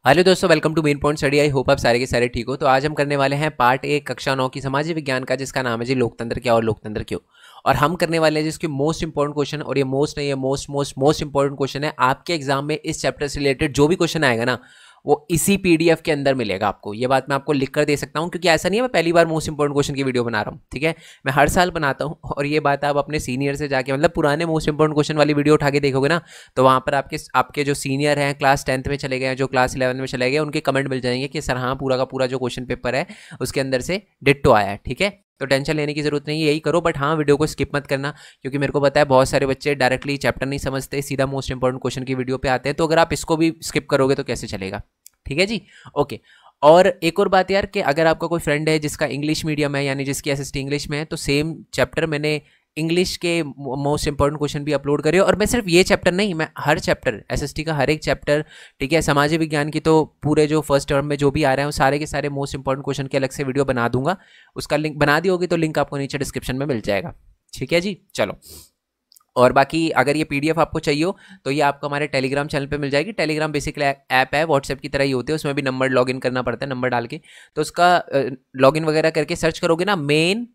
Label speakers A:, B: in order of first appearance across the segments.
A: Hello दोस्तों, welcome to main point study. I hope आप सारे के सारे ठीक हो। तो आज हम करने वाले हैं पार्ट 1 कक्षा 9 की सामाजिक विज्ञान का, जिसका नाम है जी लोकतंत्र क्या और लोकतंत्र क्यों। और हम करने वाले हैं जिसके मोस्ट इंपॉर्टेंट क्वेश्चन, और ये मोस्ट नहीं है, most most most important question है आपके एग्जाम में। इस चैप्टर से रिलेटेड जो भी क्वेश्चन आएगा ना, वो इसी पीडीएफ के अंदर मिलेगा आपको। ये बात मैं आपको लिख कर दे सकता हूँ, क्योंकि ऐसा नहीं है मैं पहली बार मोस्ट इंपॉर्टेंट क्वेश्चन की वीडियो बना रहा हूँ। ठीक है, मैं हर साल बनाता हूँ। और ये बात आप अपने सीनियर से जाके, मतलब पुराने मोस्ट इंपॉर्टेंट क्वेश्चन वाली वीडियो उठा के देखोगे ना, तो वहाँ पर आपके आपके जो सीनियर हैं, क्लास 10th में चले गए हैं, जो क्लास 11 में चले गए, उनके कमेंट मिल जाएंगे कि सर हाँ, पूरा का पूरा जो क्वेश्चन पेपर है उसके अंदर से डिट्टो आया है। ठीक है, तो टेंशन लेने की जरूरत नहीं है, यही करो। बट हाँ, वीडियो को स्किप मत करना, क्योंकि मेरे को पता है बहुत सारे बच्चे डायरेक्टली चैप्टर नहीं समझते, सीधा मोस्ट इंपॉर्टेंट क्वेश्चन की वीडियो पे आते हैं। तो अगर आप इसको भी स्किप करोगे तो कैसे चलेगा। ठीक है जी, ओके। और एक और बात यार, कि अगर आपका कोई फ्रेंड है जिसका इंग्लिश मीडियम है, यानी जिसकी एसएसटी इंग्लिश में है, तो सेम चैप्टर मैंने इंग्लिश के मोस्ट इंपॉर्टेंट क्वेश्चन भी अपलोड करे। और मैं सिर्फ ये चैप्टर नहीं, मैं हर चैप्टर, एसएसटी का हर एक चैप्टर, ठीक है, सामाजिक विज्ञान की तो पूरे जो फर्स्ट टर्म में जो भी आ रहे हैं, वो सारे के सारे मोस्ट इंपॉर्टेंट क्वेश्चन के अलग से वीडियो बना दूंगा। उसका लिंक बना दी होगी तो लिंक आपको नीचे डिस्क्रिप्शन में मिल जाएगा। ठीक है जी, चलो। और बाकी अगर ये पीडीएफ आपको चाहिए हो तो ये आपको हमारे टेलीग्राम चैनल पे मिल जाएगी। टेलीग्राम बेसिकली ऐप है, व्हाट्सएप की तरह ही होते हैं, उसमें भी नंबर लॉगिन करना पड़ता है, नंबर डाल के। तो उसका लॉगिन वगैरह करके सर्च करोगे ना, main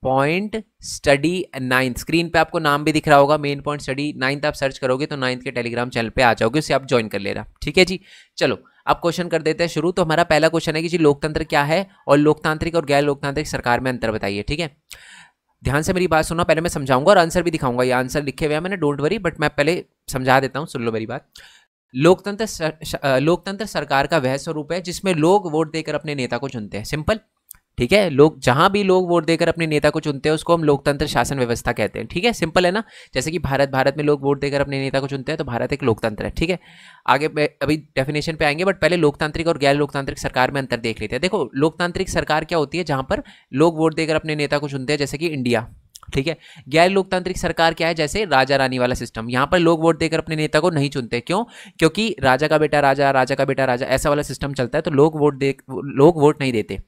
A: point study 9th, screen पे आपको नाम भी दिख रहा होगा, मेन पॉइंट स्टडी 9th आप सर्च करोगे तो 9th के टेलीग्राम चैनल पे आ जाओगे, उससे आप ज्वाइन कर लेना। ठीक है जी, चलो अब क्वेश्चन कर देते हैं शुरू। तो हमारा पहला क्वेश्चन है कि जी लोकतंत्र क्या है और लोकतांत्रिक और गैर लोकतांत्रिक सरकार में अंतर बताइए। ठीक है, ध्यान से मेरी बात सुनो, पहले मैं समझाऊंगा और आंसर भी दिखाऊंगा। ये आंसर लिखे हुए हैं मैंने, डोंट वरी, बट मैं पहले समझा देता हूं, सुन लो मेरी बात। लोकतंत्र सरकार का वह स्वरूप है जिसमें लोग वोट देकर अपने नेता को चुनते हैं। सिंपल। ठीक है, लोग जहां भी लोग वोट देकर अपने नेता को चुनते हैं उसको हम लोकतंत्र शासन व्यवस्था कहते हैं। ठीक है, सिंपल है ना। जैसे कि भारत में लोग वोट देकर अपने नेता को चुनते हैं, तो भारत एक लोकतंत्र है। ठीक है, आगे अभी डेफिनेशन पे आएंगे, बट पहले लोकतांत्रिक और गैर लोकतांत्रिक सरकार में अंतर देख लेते हैं। देखो, लोकतांत्रिक सरकार क्या होती है, जहां पर लोग वोट देकर अपने नेता को चुनते हैं, जैसे कि इंडिया। ठीक है, गैर लोकतांत्रिक सरकार क्या है, जैसे राजा रानी वाला सिस्टम। यहां पर लोग वोट देकर अपने नेता को नहीं चुनते। क्यों? क्योंकि राजा का बेटा राजा, राजा का बेटा राजा, ऐसा वाला सिस्टम चलता है, तो लोग वोट नहीं देते।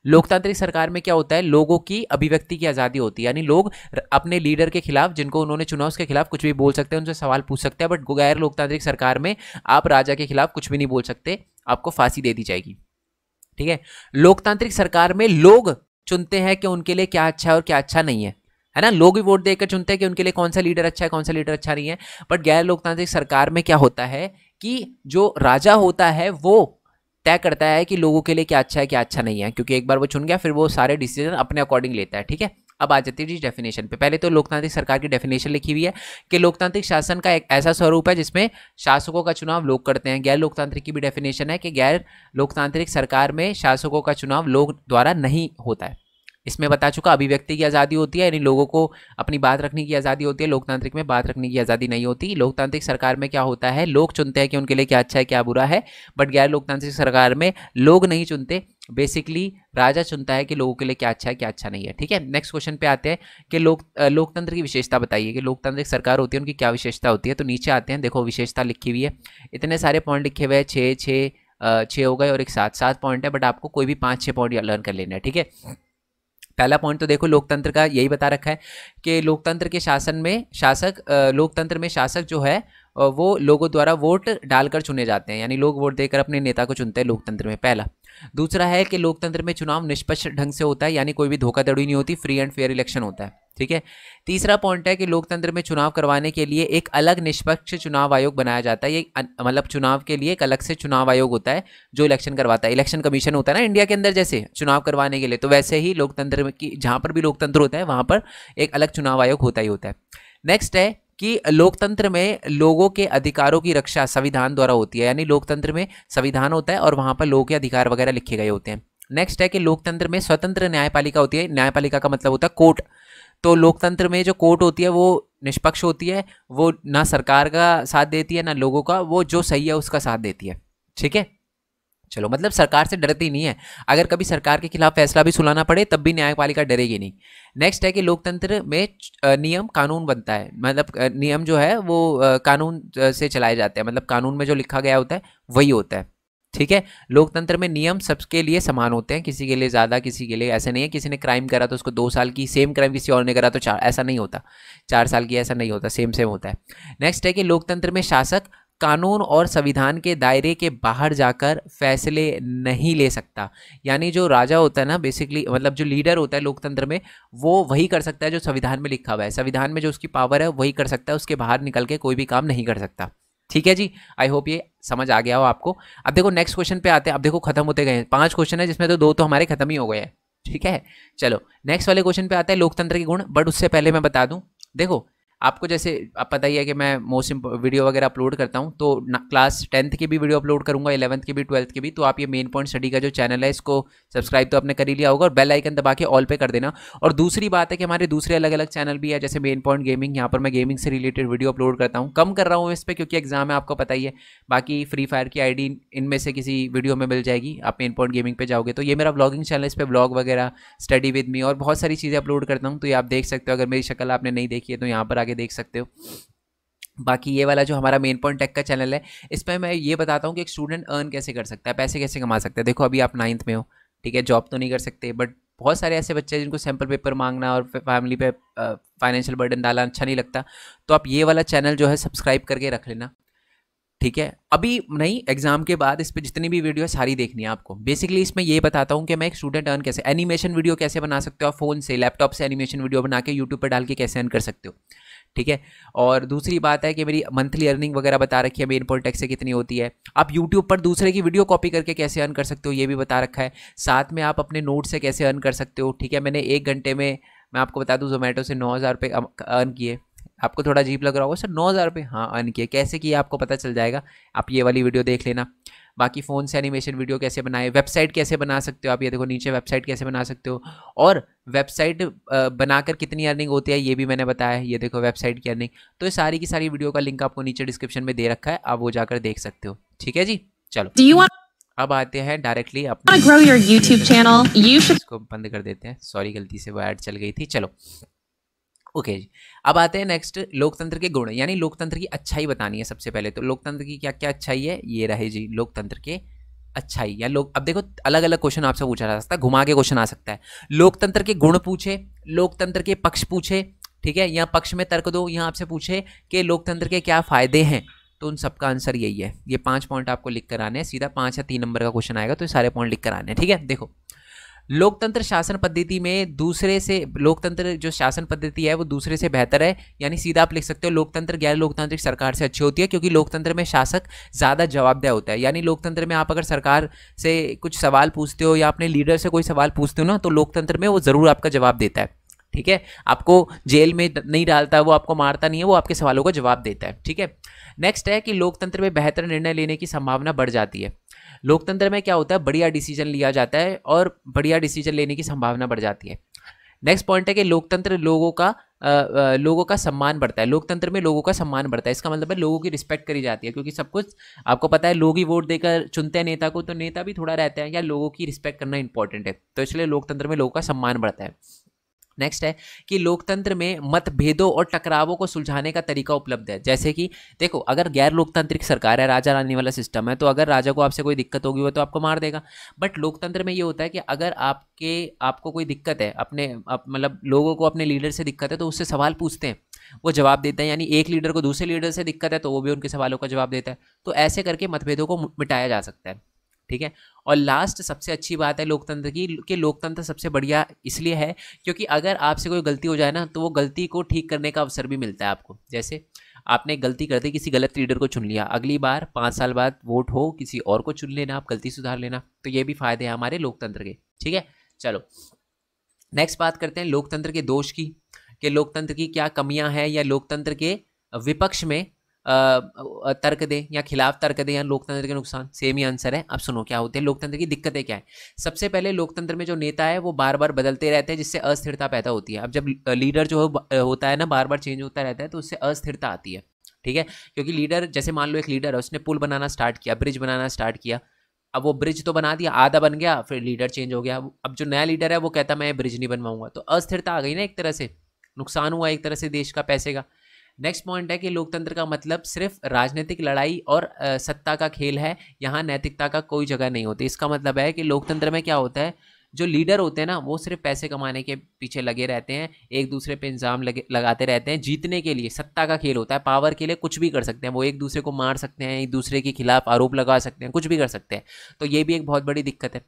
A: लोकतांत्रिक सरकार में क्या होता है, लोगों की अभिव्यक्ति की आज़ादी होती है, यानी लोग अपने लीडर के खिलाफ, जिनको उन्होंने चुना उसके खिलाफ कुछ भी बोल सकते हैं, उनसे सवाल पूछ सकते हैं। बट गैर लोकतांत्रिक सरकार में आप राजा के खिलाफ कुछ भी नहीं बोल सकते, आपको फांसी दे दी जाएगी। ठीक है, लोकतांत्रिक सरकार में लोग चुनते हैं कि उनके लिए क्या अच्छा है और क्या अच्छा नहीं है ना। लोग ही वोट देकर चुनते हैं कि उनके लिए कौन सा लीडर अच्छा है, कौन सा लीडर अच्छा नहीं है। बट गैर लोकतांत्रिक सरकार में क्या होता है कि जो राजा होता है वो तय करता है कि लोगों के लिए क्या अच्छा है, क्या अच्छा नहीं है, क्योंकि एक बार वो चुन गया, फिर वो सारे डिसीजन अपने अकॉर्डिंग लेता है। ठीक है, अब आ जाती है जी डेफिनेशन पे। पहले तो लोकतांत्रिक सरकार की डेफिनेशन लिखी हुई है कि लोकतांत्रिक शासन का एक ऐसा स्वरूप है जिसमें शासकों का चुनाव लोग करते हैं। गैर लोकतांत्रिक की भी डेफिनेशन है कि गैर लोकतांत्रिक सरकार में शासकों का चुनाव लोग द्वारा नहीं होता है। इसमें बता चुका, अभिव्यक्ति की आज़ादी होती है, यानी लोगों को अपनी बात रखने की आज़ादी होती है। लोकतांत्रिक में बात रखने की आज़ादी नहीं होती। लोकतांत्रिक सरकार में क्या होता है, लोग चुनते हैं कि उनके लिए क्या अच्छा है, क्या बुरा है। बट गैर लोकतांत्रिक सरकार में लोग नहीं चुनते, बेसिकली राजा चुनता है कि लोगों के लिए क्या अच्छा है, क्या अच्छा नहीं है। ठीक है, नेक्स्ट क्वेश्चन पे आते हैं कि लोकतंत्र की विशेषता बताइए, कि लोकतांत्रिक सरकार होती है उनकी क्या विशेषता होती है। तो नीचे आते हैं, देखो विशेषता लिखी हुई है, इतने सारे पॉइंट लिखे हुए हैं, छः हो गए और एक 7 पॉइंट है, बट आपको कोई भी 5-6 पॉइंट लर्न कर लेना है। ठीक है, पहला पॉइंट तो देखो, लोकतंत्र का यही बता रखा है कि लोकतंत्र के शासन में लोकतंत्र में शासक जो है वो लोगों द्वारा वोट डालकर चुने जाते हैं, यानी लोग वोट देकर अपने नेता को चुनते हैं लोकतंत्र में, पहला। दूसरा है कि लोकतंत्र में चुनाव निष्पक्ष ढंग से होता है, यानी कोई भी धोखाधड़ी नहीं होती, फ्री एंड फेयर इलेक्शन होता है। ठीक है, तीसरा पॉइंट है कि लोकतंत्र में चुनाव करवाने के लिए एक अलग निष्पक्ष चुनाव आयोग बनाया जाता है। ये मतलब चुनाव के लिए एक अलग से चुनाव आयोग होता है जो इलेक्शन करवाता है। इलेक्शन कमीशन होता है ना इंडिया के अंदर, जैसे चुनाव करवाने के लिए, तो वैसे ही लोकतंत्र में की जहाँ पर भी लोकतंत्र होता है वहाँ पर एक अलग चुनाव आयोग होता ही होता है। नेक्स्ट है कि लोकतंत्र में लोगों के अधिकारों की रक्षा संविधान द्वारा होती है, यानी लोकतंत्र में संविधान होता है और वहाँ पर लोगों के अधिकार वगैरह लिखे गए होते हैं। नेक्स्ट है कि लोकतंत्र में स्वतंत्र न्यायपालिका होती है। न्यायपालिका का मतलब होता है कोर्ट। तो लोकतंत्र में जो कोर्ट होती है वो निष्पक्ष होती है, वो ना सरकार का साथ देती है ना लोगों का, वो जो सही है उसका साथ देती है। ठीक है, चलो, मतलब सरकार से डरती नहीं है। अगर कभी सरकार के खिलाफ फैसला भी सुनाना पड़े तब भी न्यायपालिका डरेगी नहीं। नेक्स्ट है कि लोकतंत्र में नियम कानून बनता है, मतलब नियम जो है वो कानून से चलाए जाते हैं, मतलब कानून में जो लिखा गया होता है वही होता है। ठीक है, लोकतंत्र में नियम सबके लिए समान होते हैं, किसी के लिए ज़्यादा, किसी के लिए ऐसे नहीं है। किसी ने क्राइम करा तो उसको 2 साल की, सेम क्राइम किसी और ने करा तो 4, ऐसा नहीं होता। 4 साल की ऐसा नहीं होता, सेम होता है। नेक्स्ट है कि लोकतंत्र में शासक कानून और संविधान के दायरे के बाहर जाकर फैसले नहीं ले सकता। यानी जो राजा होता है ना, बेसिकली मतलब जो लीडर होता है लोकतंत्र में, वो वही कर सकता है जो संविधान में लिखा हुआ है। संविधान में जो उसकी पावर है वही कर सकता है, उसके बाहर निकल के कोई भी काम नहीं कर सकता। ठीक है जी, आई होप ये समझ आ गया हो आपको। अब देखो नेक्स्ट क्वेश्चन पे आते हैं। अब देखो खत्म होते गए, 5 क्वेश्चन है जिसमें तो 2 तो हमारे खत्म ही हो गए हैं। ठीक है, चलो नेक्स्ट वाले क्वेश्चन पे आते हैं, लोकतंत्र के गुण। बट उससे पहले मैं बता दूं, देखो आपको जैसे आप पता ही है कि मैं मोस्ट वीडियो वगैरह अपलोड करता हूँ, तो क्लास 10th की भी वीडियो अपलोड करूँगा, 11th की भी, 12th की भी। तो आप ये मेन पॉइंट स्टडी का जो चैनल है इसको सब्सक्राइब तो आपने कर ही लिया होगा, और बेल आइकन दबा के ऑल पे कर देना। और दूसरी बात है कि हमारे दूसरे अलग अलग चैनल भी है, जैसे मेन पॉइंट गेमिंग, यहाँ पर मैं गेमिंग से रिलेटेड वीडियो अपलोड करता हूँ। कम कर रहा हूँ इस पर क्योंकि एग्जाम है, आपको पता ही है। बाकी फ्री फायर की आईडी इनमें से किसी वीडियो में मिल जाएगी, आप मेन पॉइंट गेमिंग पे जाओगे तो। ये मेरा व्लॉगिंग चैनल, इस पर व्लॉग वगैरह, स्टडी विद मी और बहुत सारी चीज़ें अपलोड करता हूँ, तो ये आप देख सकते हो। अगर मेरी शक्ल आपने नहीं देखी है तो यहाँ पर आके देख सकते हो। बाकी ये वाला जो हमारा मेन पॉइंट टेक का चैनल है, इस पर मैं ये बताता हूँ कि एक स्टूडेंट अर्न कैसे कर सकता है, पैसे कैसे कमा सकता है। देखो अभी आप 9th में हो, ठीक है, जॉब तो नहीं कर सकते, बट बहुत सारे ऐसे बच्चे हैं जिनको सैम्पल पेपर मांगना और फैमिली पे फाइनेंशियल बर्डन डालना अच्छा नहीं लगता, तो आप ये वाला चैनल जो है सब्सक्राइब करके रख लेना। ठीक है, अभी नहीं, एग्जाम के बाद इस पर जितनी भी वीडियो है सारी देखनी है आपको। बेसिकली इसमें ये बताता हूँ कि मैं एक स्टूडेंट अर्न कैसे, एनिमेशन वीडियो कैसे बना सकते हो आप फ़ोन से, लैपटॉप से एनिमेशन वीडियो बना के यूट्यूब पर डाल के कैसे अर्न कर सकते हो। ठीक है, और दूसरी बात है कि मेरी मंथली अर्निंग वगैरह बता रखी है, मेन पॉइंट टेक से कितनी होती है। आप यूट्यूब पर दूसरे की वीडियो कॉपी करके कैसे अर्न कर सकते हो ये भी बता रखा है। साथ में आप अपने नोट से कैसे अर्न कर सकते हो। ठीक है, मैंने 1 घंटे में, मैं आपको बता दूं, जोमेटो से 9,000 रुपये अर्न किए। आपको थोड़ा अजीब लग रहा होगा, सर 9,000 रुपये, हाँ अर्न किए। कैसे किए आपको पता चल जाएगा, आप ये वाली वीडियो देख लेना। बाकी फ़ोन से एनिमेशन वीडियो कैसे बनाए, वेबसाइट कैसे बना सकते हो आप, ये देखो नीचे वेबसाइट कैसे बना सकते हो, और वेबसाइट बनाकर कितनी अर्निंग होती है ये भी मैंने बताया है। ये देखो वेबसाइट की अर्निंग, तो ये सारी की सारी वीडियो का लिंक आपको नीचे डिस्क्रिप्शन में दे रखा है, आप वो जाकर देख सकते हो। ठीक है जी, चलो अब आते हैं डायरेक्टली अपने ग्रो योर यूट्यूब चैनल। इसको बंद कर देते हैं, सॉरी गलती से वो ऐड चल गई थी। चलो ओके जी, अब आते हैं नेक्स्ट, लोकतंत्र के गुण, यानी लोकतंत्र की अच्छाई बतानी है सबसे पहले। तो लोकतंत्र की क्या क्या अच्छाई है, ये रहे जी लोकतंत्र के अच्छाई या लोग। अब देखो अलग अलग क्वेश्चन आपसे पूछा जा सकता है, घुमा के क्वेश्चन आ सकता है। लोकतंत्र के गुण पूछे, लोकतंत्र के पक्ष पूछे, ठीक है, या पक्ष में तर्क दो, यहाँ आपसे पूछे कि लोकतंत्र के क्या फायदे हैं, तो उन सबका आंसर यही है। ये 5 पॉइंट आपको लिख कर आने हैं, सीधा 5 या 3 नंबर का क्वेश्चन आएगा तो ये सारे पॉइंट लिख कर आने हैं। ठीक है, देखो लोकतंत्र शासन पद्धति में दूसरे से, लोकतंत्र जो शासन पद्धति है वो दूसरे से बेहतर है, यानी सीधा आप लिख सकते हो लोकतंत्र गैर लोकतांत्रिक सरकार से अच्छी होती है, क्योंकि लोकतंत्र में शासक ज़्यादा जवाबदेह होता है। यानी लोकतंत्र में आप अगर सरकार से कुछ सवाल पूछते हो या अपने लीडर से कोई सवाल पूछते हो ना, तो लोकतंत्र में वो ज़रूर आपका जवाब देता है। ठीक है, आपको जेल में नहीं डालता, वो आपको मारता नहीं है, वो आपके सवालों का जवाब देता है। ठीक है, नेक्स्ट है कि लोकतंत्र में बेहतर निर्णय लेने की संभावना बढ़ जाती है। लोकतंत्र में क्या होता है, बढ़िया डिसीजन लिया जाता है और बढ़िया डिसीजन लेने की संभावना बढ़ जाती है। नेक्स्ट पॉइंट है कि लोकतंत्र लोगों का सम्मान बढ़ता है। लोकतंत्र में लोगों का सम्मान बढ़ता है, इसका मतलब है लोगों की रिस्पेक्ट करी जाती है, क्योंकि सब कुछ आपको पता है, लोग ही वोट देकर चुनते हैं नेता को, तो नेता भी थोड़ा रहता है या लोगों की रिस्पेक्ट करना इंपॉर्टेंट है, तो इसलिए लोकतंत्र में लोगों का सम्मान बढ़ता है। नेक्स्ट है कि लोकतंत्र में मतभेदों और टकरावों को सुलझाने का तरीका उपलब्ध है। जैसे कि देखो, अगर गैर लोकतांत्रिक सरकार है, राजा रानी वाला सिस्टम है, तो अगर राजा को आपसे कोई दिक्कत होगी वो तो आपको मार देगा। बट लोकतंत्र में ये होता है कि अगर आपको कोई दिक्कत है, मतलब लोगों को अपने लीडर से दिक्कत है, तो उससे सवाल पूछते हैं, वो जवाब देते हैं। यानी एक लीडर को दूसरे लीडर से दिक्कत है तो वो भी उनके सवालों का जवाब देता है। तो ऐसे करके मतभेदों को मिटाया जा सकता है। ठीक है, और लास्ट सबसे अच्छी बात है लोकतंत्र की, कि लोकतंत्र सबसे बढ़िया इसलिए है क्योंकि अगर आपसे कोई गलती हो जाए ना, तो वो गलती को ठीक करने का अवसर भी मिलता है आपको। जैसे आपने गलती कर दी, किसी गलत लीडर को चुन लिया, अगली बार 5 साल बाद वोट हो, किसी और को चुन लेना, आप गलती सुधार लेना, तो ये भी फायदे हैं हमारे लोकतंत्र के। ठीक है, चलो नेक्स्ट बात करते हैं लोकतंत्र के दोष की, कि लोकतंत्र की क्या कमियां हैं, या लोकतंत्र के विपक्ष में तर्क दें या खिलाफ तर्क दें, या लोकतंत्र के नुकसान। सेम ही आंसर है। अब सुनो क्या होते हैं लोकतंत्र की दिक्कतें क्या है। सबसे पहले लोकतंत्र में जो नेता है वो बार बार बदलते रहते हैं, जिससे अस्थिरता पैदा होती है। अब जब लीडर जो होता है ना, बार बार चेंज होता रहता है, तो उससे अस्थिरता आती है। ठीक है, क्योंकि लीडर, जैसे मान लो एक लीडर है, उसने पुल बनाना स्टार्ट किया, ब्रिज बनाना स्टार्ट किया, अब वो ब्रिज तो बना दिया, आधा बन गया, फिर लीडर चेंज हो गया। अब जो नया लीडर है वो कहता मैं ब्रिज नहीं बनवाऊंगा, तो अस्थिरता आ गई ना, एक तरह से नुकसान हुआ एक तरह से देश का, पैसे का। नेक्स्ट पॉइंट है कि लोकतंत्र का मतलब सिर्फ राजनीतिक लड़ाई और सत्ता का खेल है, यहाँ नैतिकता का कोई जगह नहीं होती। इसका मतलब है कि लोकतंत्र में क्या होता है, जो लीडर होते हैं ना वो सिर्फ पैसे कमाने के पीछे लगे रहते हैं, एक दूसरे पे इल्ज़ाम लगाते रहते हैं, जीतने के लिए, सत्ता का खेल होता है, पावर के लिए कुछ भी कर सकते हैं, वो एक दूसरे को मार सकते हैं, एक दूसरे के खिलाफ आरोप लगा सकते हैं, कुछ भी कर सकते हैं। तो ये भी एक बहुत बड़ी दिक्कत है।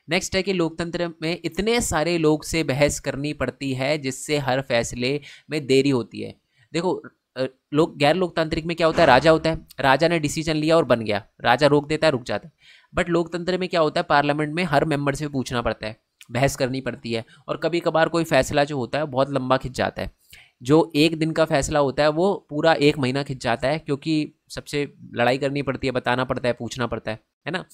A: नेक्स्ट है कि लोकतंत्र में इतने सारे लोग से बहस करनी पड़ती है जिससे हर फैसले में देरी होती है। देखो लोग गैर लोकतांत्रिक में क्या होता है, राजा होता है, राजा ने डिसीजन लिया और बन गया, राजा रोक देता है, रुक जाता है। बट लोकतंत्र में क्या होता है, पार्लियामेंट में हर मेंबर से पूछना पड़ता है, बहस करनी पड़ती है, और कभी कभार कोई फैसला जो होता है बहुत लंबा खिंच जाता है। जो एक दिन का फैसला होता है वो पूरा एक महीना खिंच जाता है, क्योंकि सबसे लड़ाई करनी पड़ती है, बताना पड़ता है, पूछना पड़ता है ना।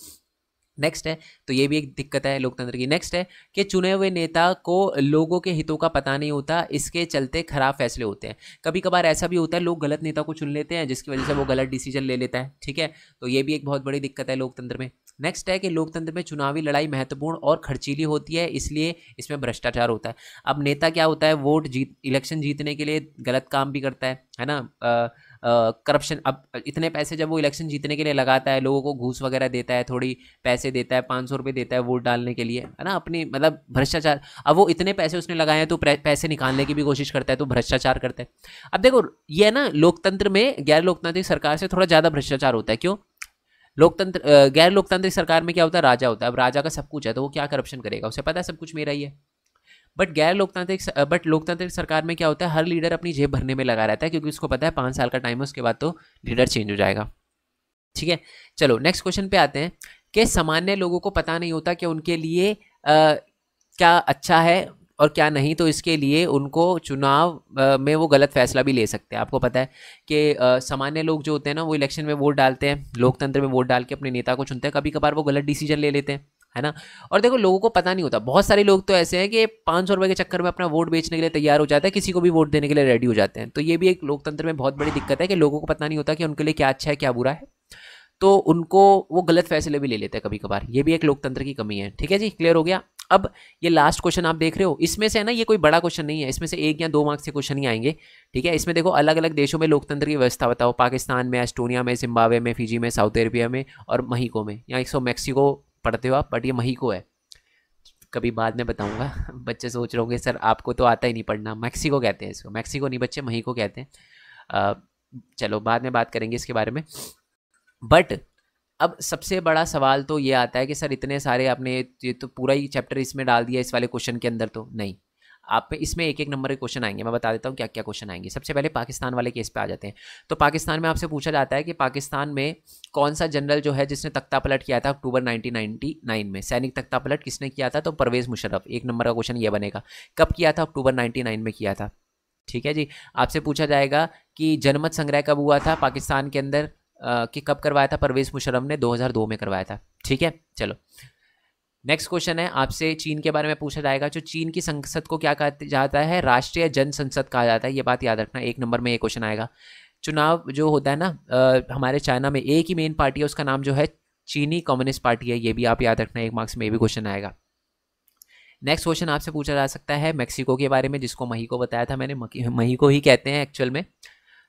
A: नेक्स्ट है, तो ये भी एक दिक्कत है लोकतंत्र की। नेक्स्ट है कि चुने हुए नेता को लोगों के हितों का पता नहीं होता, इसके चलते खराब फैसले होते हैं। कभी कभार ऐसा भी होता है, लोग गलत नेता को चुन लेते हैं जिसकी वजह से वो गलत डिसीजन ले लेता है, ठीक है। तो ये भी एक बहुत बड़ी दिक्कत है लोकतंत्र में। नेक्स्ट है कि लोकतंत्र में चुनावी लड़ाई महत्वपूर्ण और खर्चीली होती है, इसलिए इसमें भ्रष्टाचार होता है। अब नेता क्या होता है, इलेक्शन जीतने के लिए गलत काम भी करता है ना, करप्शन। अब इतने पैसे जब वो इलेक्शन जीतने के लिए लगाता है, लोगों को घूस वगैरह देता है, थोड़ी पैसे देता है, 500 रुपये देता है वोट डालने के लिए, है ना, अपनी मतलब भ्रष्टाचार। अब वो इतने पैसे उसने लगाए हैं तो पैसे निकालने की भी कोशिश करता है, तो भ्रष्टाचार करता है। अब देखो ये है ना, लोकतंत्र में गैर लोकतांत्रिक सरकार से थोड़ा ज़्यादा भ्रष्टाचार होता है। क्यों? गैर लोकतांत्रिक सरकार में क्या होता है, राजा होता है, अब राजा का सब कुछ है तो वो क्या करप्शन करेगा, उसे पता है सब कुछ मेरा ही है। बट लोकतांत्रिक सरकार में क्या होता है, हर लीडर अपनी जेब भरने में लगा रहता है, क्योंकि उसको पता है 5 साल का टाइम है, उसके बाद तो लीडर चेंज हो जाएगा, ठीक है। चलो नेक्स्ट क्वेश्चन पे आते हैं कि सामान्य लोगों को पता नहीं होता कि उनके लिए क्या अच्छा है और क्या नहीं, तो इसके लिए उनको चुनाव में वो गलत फैसला भी ले सकते हैं। आपको पता है कि सामान्य लोग जो होते हैं ना, वो इलेक्शन में वोट डालते हैं, लोकतंत्र में वोट डाल के अपने नेता को चुनते हैं, कभी कभार वो गलत डिसीजन ले लेते हैं, है ना। और देखो लोगों को पता नहीं होता, बहुत सारे लोग तो ऐसे हैं कि 500 रुपये के चक्कर में अपना वोट बेचने के लिए तैयार हो जाता है, किसी को भी वोट देने के लिए रेडी हो जाते हैं। तो ये भी एक लोकतंत्र में बहुत बड़ी दिक्कत है कि लोगों को पता नहीं होता कि उनके लिए क्या अच्छा है क्या बुरा है, तो उनको वो गलत फैसले भी ले लेते हैं कभी कभार। ये भी एक लोकतंत्र की कमी है, ठीक है जी, क्लियर हो गया। अब ये लास्ट क्वेश्चन आप देख रहे हो, इसमें से है ना, ये कोई बड़ा क्वेश्चन नहीं है, इसमें से 1 या 2 मार्क्स के क्वेश्चन ही आएंगे, ठीक है। इसमें देखो अलग अलग देशों में लोकतंत्र की व्यवस्था बताओ, पाकिस्तान में, एस्टोनिया में, जिम्बाब्वे में, फिजी में, सऊदी अरेबिया में और महीको में। यहाँ 100 मैक्सिको पढ़ते हो आप, बट ये महीको है, कभी बाद में बताऊंगा। बच्चे सोच रहे होंगे सर आपको तो आता ही नहीं पढ़ना, मैक्सिको कहते हैं इसको, मैक्सिको नहीं बच्चे, महीको कहते हैं। चलो बाद में बात करेंगे इसके बारे में। बट अब सबसे बड़ा सवाल तो ये आता है कि सर इतने सारे आपने ये तो पूरा ही चैप्टर इसमें डाल दिया इस वाले क्वेश्चन के अंदर, तो नहीं, आप पे इसमें एक एक नंबर के क्वेश्चन आएंगे। मैं बता देता हूँ क्या क्या क्वेश्चन आएंगे। सबसे पहले पाकिस्तान वाले केस पे आ जाते हैं। तो पाकिस्तान में आपसे पूछा जाता है कि पाकिस्तान में कौन सा जनरल जो है जिसने तख्ता पलट किया था अक्टूबर 1999 में, सैनिक तख्ता पलट किसने किया था, तो परवेज़ मुशर्रफ। 1 नंबर का क्वेश्चन ये बनेगा, कब किया था, अक्टूबर 99 में किया था, ठीक है जी। आपसे पूछा जाएगा कि जनमत संग्रह कब हुआ था पाकिस्तान के अंदर, कि कब करवाया था, परवेज़ मुशर्रफ ने 2002 में करवाया था, ठीक है। चलो नेक्स्ट क्वेश्चन है, आपसे चीन के बारे में पूछा जाएगा। जो चीन की संसद को क्या कहा जाता है, राष्ट्रीय जन संसद कहा जाता है, ये बात याद रखना, 1 नंबर में ये क्वेश्चन आएगा। चुनाव जो होता है ना, हमारे चाइना में एक ही मेन पार्टी है, उसका नाम जो है चीनी कम्युनिस्ट पार्टी है, ये भी आप याद रखना, 1 मार्क्स में ये भी क्वेश्चन आएगा। नेक्स्ट क्वेश्चन आपसे पूछा जा सकता है मैक्सिको के बारे में, जिसको महीको बताया था मैंने, महीको ही कहते हैं एक्चुअल में।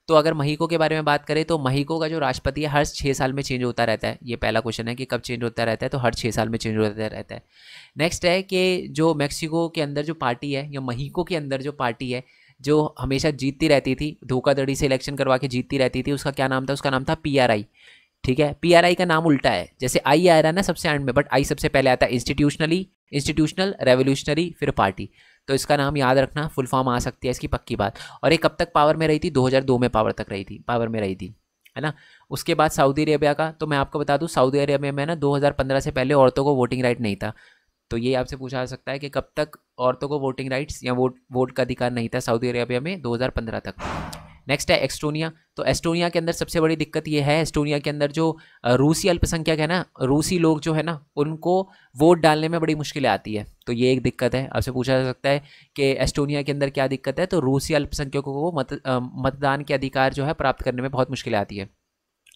A: तो अगर महीको के बारे में बात करें तो महीको का जो राष्ट्रपति है हर 6 साल में चेंज होता रहता है। ये पहला क्वेश्चन है कि कब चेंज होता रहता है, तो हर 6 साल में चेंज होता रहता है। नेक्स्ट है कि जो मैक्सिको के अंदर जो पार्टी है, या महीको के अंदर जो पार्टी है जो हमेशा जीतती रहती थी, धोखाधड़ी से इलेक्शन करवा के जीतती रहती थी, उसका क्या नाम था, उसका नाम था PRI, ठीक है। PRI का नाम उल्टा है, जैसे आई आ रहा है ना सबसे एंड में, बट आई सबसे पहले आता है। इंस्टीट्यूशनल रेवोल्यूशनरी फिर पार्टी, तो इसका नाम याद रखना, फुल फॉर्म आ सकती है इसकी, पक्की बात। और ये कब तक पावर में रही थी, 2002 में पावर में रही थी, है ना। उसके बाद सऊदी अरेबिया का, तो मैं आपको बता दूं सऊदी अरेबिया में ना 2015 से पहले औरतों को वोटिंग राइट नहीं था। तो ये आपसे पूछा जा सकता है कि कब तक औरतों को वोटिंग राइट्स या वोट का अधिकार नहीं था सऊदी अरेबिया में, 2015 तक। नेक्स्ट है एस्टोनिया। तो एस्टोनिया के अंदर सबसे बड़ी दिक्कत ये है, एस्टोनिया के अंदर जो रूसी अल्पसंख्यक है ना, रूसी लोग जो है ना, उनको वोट डालने में बड़ी मुश्किलें आती है, तो ये एक दिक्कत है। आपसे पूछा जा सकता है कि एस्टोनिया के अंदर क्या दिक्कत है, तो रूसी अल्पसंख्यकों को मतदान के अधिकार जो है प्राप्त करने में बहुत मुश्किलें आती है।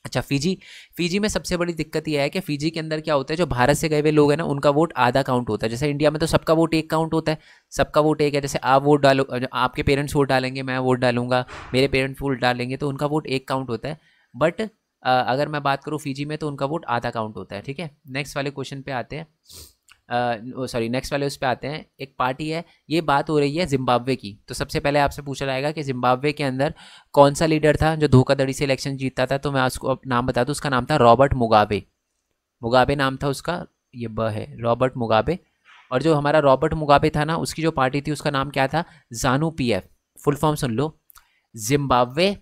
A: अच्छा, फिजी में सबसे बड़ी दिक्कत यह है कि फिजी के अंदर क्या होता है, जो भारत से गए हुए लोग हैं ना, उनका वोट आधा काउंट होता है। जैसे इंडिया में तो सबका वोट एक काउंट होता है, सबका वोट एक है, जैसे आप वोट डालो, आपके पेरेंट्स वोट डालेंगे, मैं वोट डालूंगा, मेरे पेरेंट्स वोट डालेंगे, तो उनका वोट एक काउंट होता है। बट अगर मैं बात करूँ फिजी में, तो उनका वोट आधा काउंट होता है, ठीक है। नेक्स्ट वाले क्वेश्चन पे आते हैं। सॉरी नेक्स्ट वाले उस पे आते हैं। एक पार्टी है, ये बात हो रही है जिम्बाब्वे की, तो सबसे पहले आपसे पूछा जाएगा कि जिम्बाब्वे के अंदर कौन सा लीडर था जो धोखाधड़ी से इलेक्शन जीतता था। तो मैं उसको अब नाम बता दूँ, उसका नाम था रॉबर्ट मुगाबे। मुगाबे नाम था उसका, ये ब है रॉबर्ट मुगाबे। और जो हमारा रॉबर्ट मुगाबे था ना, उसकी जो पार्टी थी उसका नाम क्या था, जानू पीएफ। फुल फॉर्म सुन लो, जिम्बाब्वे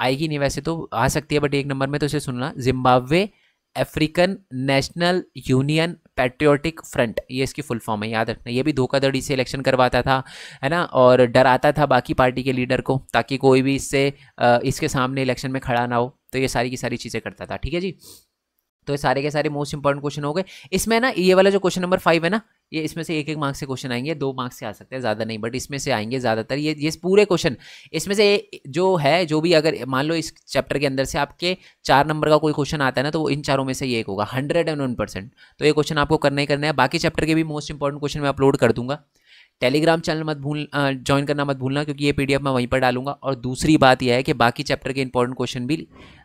A: आएगी नहीं वैसे तो, आ सकती है बट एक नंबर में, तो इसे सुनना, Zimbabwe African national union patriotic front, ये इसकी फुल फॉर्म है, याद रखना। ये भी धोखाधड़ी से इलेक्शन करवाता था, है ना, और डराता था बाकी पार्टी के लीडर को ताकि कोई भी इसके सामने इलेक्शन में खड़ा ना हो। तो ये सारी की सारी चीज़ें करता था, ठीक है जी। तो ये सारे के सारे मोस्ट इंपॉर्टेंट क्वेश्चन हो गए। इसमें ना ये वाला जो क्वेश्चन नंबर 5 है ना, ये इसमें से एक एक मार्क्स से क्वेश्चन आएंगे, 2 मार्क्स से आ सकते हैं, ज़्यादा नहीं, बट इसमें से आएंगे ज़्यादातर। ये पूरे क्वेश्चन इसमें से जो है, जो भी अगर मान लो इस चैप्टर के अंदर से आपके 4 नंबर का कोई क्वेश्चन आता है ना, तो वो इन चारों में से ये एक होगा 101%। तो ये क्वेश्चन आपको करना ही करना है। बाकी चैप्टर के भी मोस्ट इंपॉर्टेंट क्वेश्चन मैं अपलोड कर दूंगा। टेलीग्राम चैनल मत भूल ज्वाइन करना मत भूलना, क्योंकि ये पीडीएफ मैं वहीं पर डालूंगा। और दूसरी बात यह है कि बाकी चैप्टर के इंपॉर्टेंट क्वेश्चन भी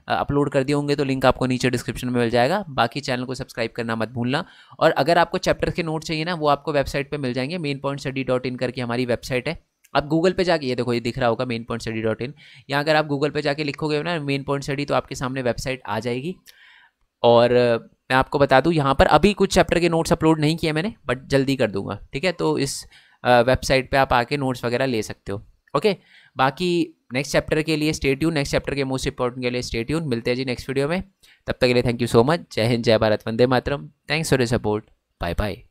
A: अपलोड कर दिए होंगे, तो लिंक आपको नीचे डिस्क्रिप्शन में मिल जाएगा। बाकी चैनल को सब्सक्राइब करना मत भूलना। और अगर आपको चैप्टर के नोट चाहिए ना, वो आपको वेबसाइट पे मिल जाएंगे, mainpointstudy.in करके हमारी वेबसाइट है। आप गूगल पे जाके, ये देखो ये दिख रहा होगा mainpointstudy.in, यहाँ अगर आप गूगल पे जाके लिखोगे ना मेन पॉइंट स्टडी, तो आपके सामने वेबसाइट आ जाएगी। और मैं आपको बता दूँ, यहाँ पर अभी कुछ चैप्टर के नोट्स अपलोड नहीं किए मैंने, बट जल्दी कर दूंगा, ठीक है। तो इस वेबसाइट पे आप आके नोट्स वगैरह ले सकते हो, ओके। बाकी नेक्स्ट चैप्टर के लिए स्टे ट्यून, नेक्स्ट चैप्टर के मोस्ट इंपॉर्टेंट के लिए स्टे ट्यून। मिलते हैं जी नेक्स्ट वीडियो में, तब तक के लिए थैंक यू सो मच। जय हिंद, जय भारत, वंदे मातरम। Thanks for your support, bye bye.